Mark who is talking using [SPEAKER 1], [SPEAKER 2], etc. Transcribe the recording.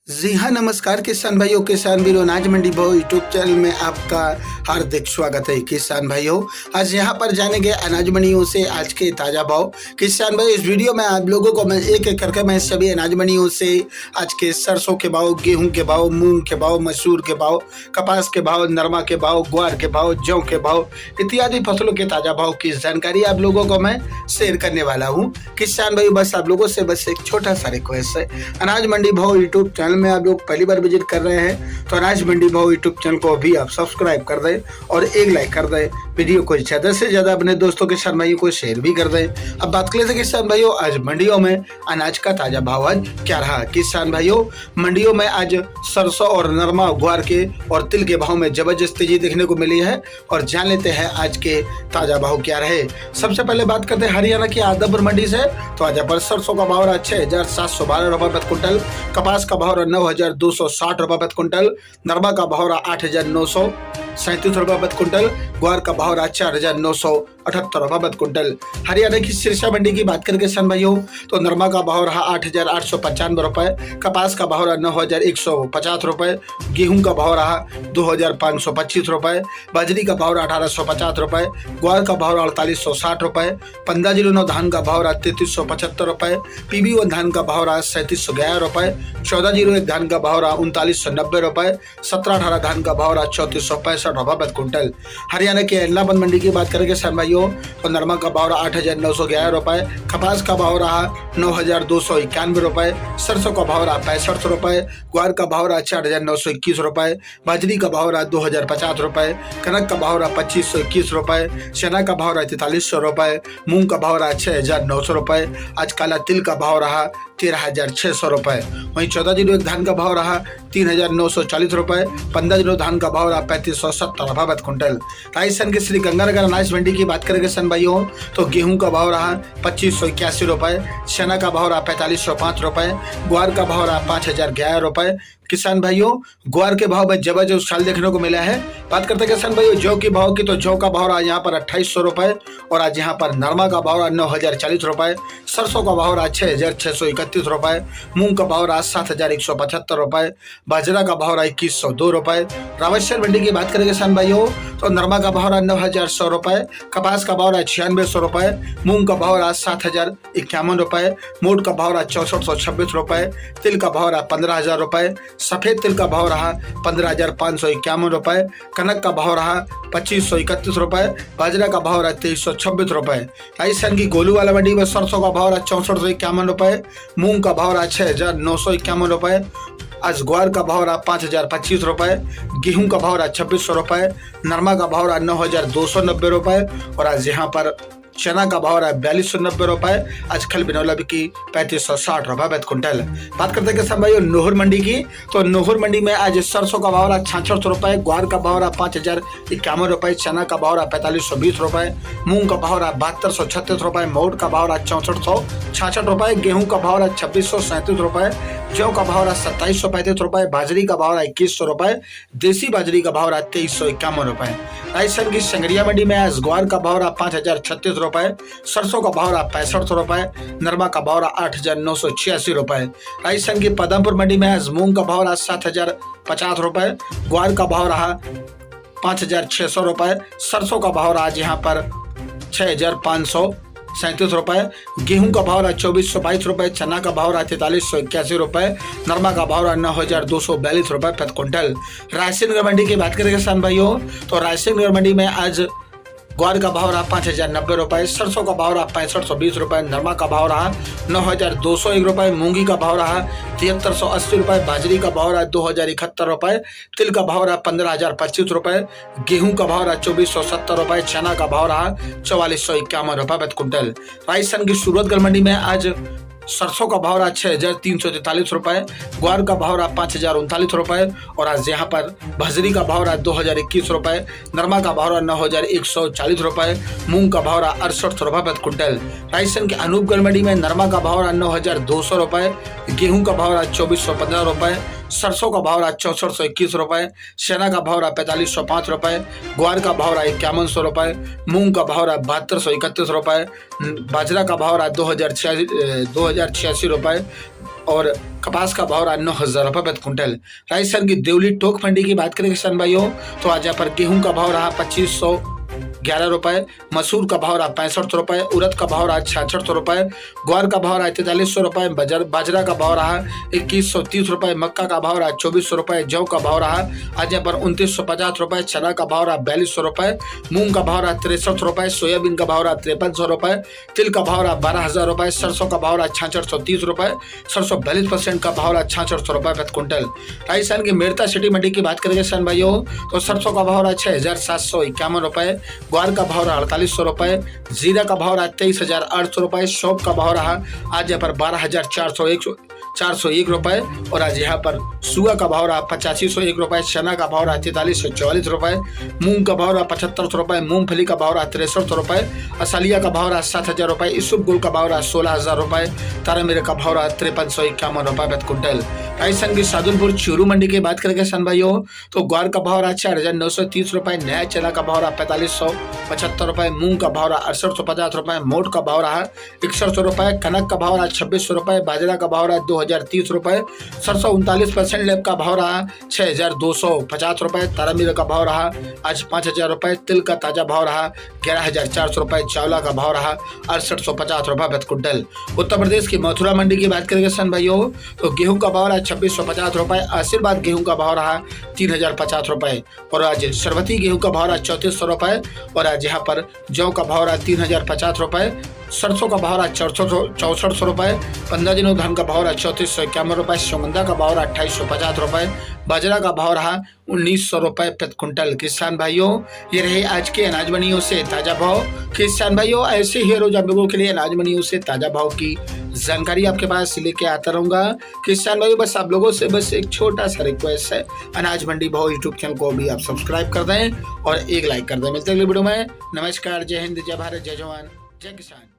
[SPEAKER 1] जी हाँ, नमस्कार किसान भाइयों, किसान वीरों, अनाज मंडी भाव यूट्यूब चैनल में आपका हार्दिक स्वागत है। किसान भाइयों, आज यहाँ पर जानेंगे अनाज मंडियों से आज के ताज़ा भाव। किसान भाई, इस वीडियो में आप लोगों को मैं एक एक करके मैं सभी अनाज मंडियों से आज के सरसों के भाव, गेहूं के भाव, मूंग के भाव, मसूर के भाव, कपास के भाव, नरमा के भाव, ग्वार के भाव, जौ के भाव इत्यादि फसलों के ताज़ा भाव की जानकारी आप लोगों को मैं शेयर करने वाला हूँ। किसान भाई, बस आप लोगों से बस एक छोटा सा रिक्वेस्ट है, अनाज मंडी भाव यूट्यूब चैनल में आप लोग पहली बार विजिट कर रहे हैं तो अनाज मंडी भाव यूट्यूब चैनल को भी आप सब्सक्राइब कर दें और एक लाइक कर दें। वीडियो को ज्यादा से ज्यादा अपने दोस्तों के किसान भाइयों को शेयर भी कर दें। अब बात कर लेते हैं किसान भाइयों, आज मंडियों में अनाज का ताजा भाव आज क्या रहा। किसान भाइयों, मंडियों में आज सरसों और नरमा, ग्वार के और तिल के भाव में जबरदस्त तेजी देखने को मिली है और जान लेते हैं आज के ताजा भाव क्या रहे। सबसे पहले बात करते हैं हरियाणा की आदमपुर मंडी से। तो आज पर सरसों का भाव रहा 6,712 रुपए प्रति क्विंटल, कपास का भाव रहा 9,260 रुपए प्रति क्विंटल, नरमा का भाव रहा 8,937 रुपए प्रति क्विंटल, ग्वार का भाव रहा 4,978 रुपए प्रति क्विंटल। हरियाणा की सिरसा मंडी की बात करें किसान भाइयों, तो नरमा का भाव रहा 8,895 रुपए, कपास का भाव रहा 9,150 रुपए, गेहूं का भाव रहा 2,525 रुपए, बाजरी का भाव रहा 1,850 रुपए, ग्वार का भाव रहा 4,860 रुपए, 1509 धान का भाव रहा 3,375 रुपए, PB1 धान का भाव रहा 3,711 रुपए, 1401 धान का भाव रहा 3,990 रुपए, 1718 धान का भाव रहा 3,465 रुपए प्रति क्विंटल। हरियाणा के एडनाबाद मंडी की बात करेंगे किसान भाइयों, तो नरमा का भाव रहा 8,911 रुपए, कपास का भाव रहा 9,291 रुपए, सरसों का भाव रहा 65 रुपए, ग्वार का भाव रहा 4,921 रुपए, बाजरी का भाव रहा 2,050 रुपए, कनक का भाव रहा 2,521 रुपए, चना का भाव रहा 4,300 रुपए, मूंग का भाव रहा 6,900 रुपए, आज काला तिल का भाव रहा 13,600 रुपए, वहीं 1401 धान का भाव रहा 3,940 रुपए, 15 धान का भाव रहा 3,570 रुपए प्रति क्विंटल। राजस्थान के श्री गंगानगर अनाज मंडी की बात करेंगे किसान भाइयों, तो गेहूं का भाव रहा 2,581 रुपए, चना का भाव रहा 4,505 रुपए, ग्वार का भाव रहा 5,011 रुपए। किसान भाइयों, ग्वार के भाव में जबरदस्त उछाल देखने को मिला है। बात करते हैं किसान भाइयों जौ के भाव की, तो जौ का भाव रहा यहाँ पर 2,800 रुपए और आज यहाँ पर नरमा का भाव रहा 9,040 रुपए, सरसों का भाव रहा 6,631 रुपए, मूंग का भाव रहा 7,175 रुपए, बाजरा का भाव रहा 2,102 रुपए। रावतसर मंडी की बात करें किसान भाइयों, तो नरमा का भाव रहा 9,100 रुपए, कपास का भाव रहा 9600 रुपए, मूंग का भाव रहा 7,051 रुपए, मोट का भाव रहा 6,426 रुपए, तिल का भाव रहा 15,000 रुपए, सफेद तिल का भाव रहा 15,551 रुपए, कनक का भाव रहा 2,531 रुपए, बाजरा का भाव रहा 2,326 रुपए। राजस्थान की गोलूवाला मंडी में सरसों का भाव रहा 6,451 रुपए, मूंग का भाव रहा 6,951 रुपए, आज ग्वार का भाव रहा 5,025 रुपए, गेहूं का भाव रहा 2,600 रुपए, नरमा का भाव रहा 9,290 रुपए और आज यहाँ पर चना का भाव रहा 4,290 रुपए, आज खल बिनौला की 3,560 रुपए प्रति क्विंटल। बात करते हैं किसान भाइयों नोहर मंडी की, तो नोहर मंडी में आज सरसों का भाव रहा 6,600 रुपए, ग्वार का भाव रहा 5,051 रुपए, चना का भाव रहा 4,520 रुपए, मूंग का भाव रहा 7,236 रुपए, मोट का भाव रहा 6,466 रुपए, गेहूं का भाव रहा 2,637 रुपए, जौ का भाव रहा 2,735 रुपए, बाजरी का भाव रहा 2,100 रुपए, देसी बाजरी का भाव रहा 2,351 रुपए। राजस्थान की संगरिया मंडी में आज ग्वार का भाव रहा 5,036 रुपए, सरसों का भाव रहा 65 रुपए, नरमा का भाव रहा 8,986 रुपए। राजस्थान की पदमपुर मंडी में आज मूंग का भाव रहा 7,050 रुपए, ग्वार का भाव रहा 5,600 रुपए, सरसों का भाव रहा आज यहाँ पर 6,537 रुपए, गेहूं का भाव रहा 2,422 रुपए, चना का भाव रहा 4,381 रुपए, नरमा का भाव रहा 9,242 रुपए प्रति क्विंटल। रायसेनगर मंडी की बात करें किसान भाइयों, तो रायसेनगर मंडी में आज ग्वार का भाव रहा 5,090 रुपए, सरसों का भाव रहा 6,520 रुपए, नरमा का भाव रहा 9,201 रुपए, मूंगी का भाव रहा 7,380 रुपए, बाजरी का भाव रहा 2,071 रुपए, तिल का भाव रहा 15,025 रुपए, गेहूं का भाव रहा 2,470 रुपए, चना का भाव रहा 4,451 रुपए प्रति क्विंटल। राजस्थान की सूरतगढ़ मंडी में आज सरसों का भाव रहा 6,343 रुपए, ग्वार का भाव रहा 5,039 रुपए और आज यहाँ पर बाजरी का भाव रहा 2,021 रुपए, नरमा का भाव रहा 9,140 रुपए, मूंग का भाव रहा 68 रुपए प्रति क्विंटल। राजस्थान के अनूपगढ़ मंडी में नरमा का भाव रहा 9,200 रुपए, गेहूं का भाव रहा 2,415 रुपए, सरसों का भाव रहा 6,421 रुपए, चना का भाव रहा 4,505 रुपए, ग्वार का भाव रहा 5,100 रुपए, मूंग का भाव रहा 7,231 रुपए, बाजरा का भाव रहा 2,086 रुपए,
[SPEAKER 2] और कपास का भाव रहा 9,000 रुपए प्रति क्विंटल। राजस्थान की देवली टोक मंडी की बात करें किसान भाइयों तो आज यहाँ पर गेहूं का भाव रहा 2511 रुपए, मसूर का भाव रहा 65 रुपए, उड़द का भाव रहा 66 रुपए, ग्वार का भाव रहा 4300 रुपए, बाजरा का भाव रहा 2130 रुपए, मक्का का भाव रहा 2400 रुपए, जौ का भाव रहा आज यहाँ पर 2950 रुपए, चना का भाव रहा 4200 रुपए, मूंग का भाव रहा 63 रुपए, सोयाबीन का भाव रहा 5300 रुपए, तिल का भाव रहा 12,000 रुपए, सरसों का भाव रहा 6630 रुपए, सरसों 42% का भाव रहा 6600 रुपए प्रति क्विंटल। राजस्थान की मेड़ता सिटी मंडी की बात करेंगे किसान भाइयों तो सरसों का भाव रहा 6,751 रुपए, ग्वार का भाव रहा 4800 रुपए, जीरा का भाव रहा 23,800 रुपए, सौंफ का भाव रहा आज यहाँ पर 12,401 रुपए और आज यहाँ पर सुगा का भाव रहा 8501 रुपए, चना का भाव रहा 4344 रुपए, मूंग का भाव रहा 75 रुपए, मूंगफली का भाव रहा 63 रुपए, असलिया का भाव रहा 7,000 रुपए, इसुबगुल का भाव रहा 16,000 रुपए, तारामीरा का भाव रहा 5351 रुपए प्रति क्विंटल। राजस्थान की सादुलपुर चूरू मंडी की बात करेंगे किसान भाइयों तो ग्वार का भाव रहा 4,930 रुपए, नया चना का भाव रहा 4,575 रुपए, मूंग का भाव रहा 6850 रुपए, मोट का भाव रहा 6100 रुपए, कनक का भाव रहा 2600 रुपए, बाजरा का भाव रहा 2030 रुपए, सरसों 39% लेब का भाव रहा 6,250 रुपए, तारामीरा का भाव रहा आज 5,000 रुपए, तिल का ताजा भाव रहा 11,400 रुपए, चावला का भाव रहा 6850 रुपए प्रति क्विंटल। उत्तर प्रदेश की मथुरा मंडी की बात करेंगे किसान भाइयों तो गेहूं का भाव रहा 2650 रुपए, आशीर्वाद गेहूं का भाव रहा 3,050 रुपए और आज सरबती गेहूं का भाव रहा 3400 रुपए और आज यहाँ पर जौ का भाव रहा 3,050 रुपए, सरसों का भाव रहा 6400 रुपए, 15 दिनों धान का भाव रहा 3451 रुपए, सुगंधा का भाव रहा 2850 रुपए, बाजरा का भाव रहा 1900 रुपए प्रति क्विंटल। किसान भाइयों ये रहे आज के अनाज मंडियों से ताजा भाव। किसान भाइयों ऐसे ही रोज आप लोगों के लिए अनाज मंडियों से ताजा भाव की जानकारी आपके पास लेके आता रहूंगा। किसान भाइयों बस आप लोगों से बस एक छोटा सा रिक्वेस्ट है, अनाज मंडी भाव यूट्यूब चैनल को भी आप सब्सक्राइब कर दें और एक लाइक कर दें। मिलते हैं अगले वीडियो में। नमस्कार, जय हिंद, जय भारत, जय जवान, जय किसान।